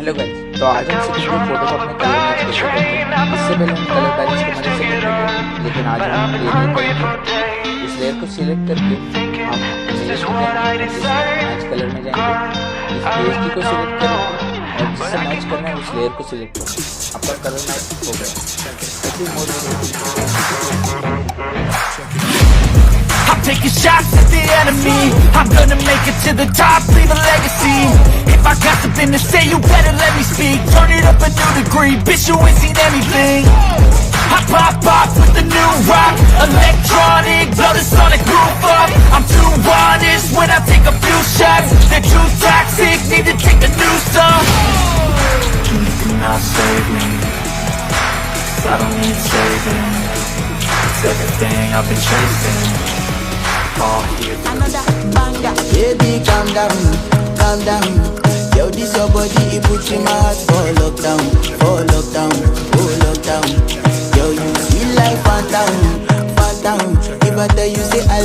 Hello guys, तो आज हम सीखेंगे फोटोशॉप में कलर मैच कैसे करते हैं। इससे पहले हम कलर बैलेंस की मदद से कर लेंगे, लेकिन आज हम ये नहीं करेंगे। इस लेयर को सिलेक्ट करके हम मैच कलर में जाएंगे। इस पेज को सिलेक्ट करेंगे और जिससे मैच करना है उस लेयर को सिलेक्ट करेंगे। आपका कलर मैच हो गया। I'm taking shots at the enemy. I'm gonna make it to the top, leave a legacy. If I got something to say, you better let me speak. Turn it up a new degree, bitch, you ain't seen anything. I pop off with the new rock, electronic, blow the sonic roof up. I'm too honest when I take a few shots. They're too toxic, need to take a new song. You cannot save me, 'cause I don't need saving. It's everything I've been chasing. Another banger. Baby, calm down, calm down. Yo, this your body, it puts in my heart for lockdown, for lockdown, for lockdown. Yo, you feel like phantom, phantom. If I tell you say I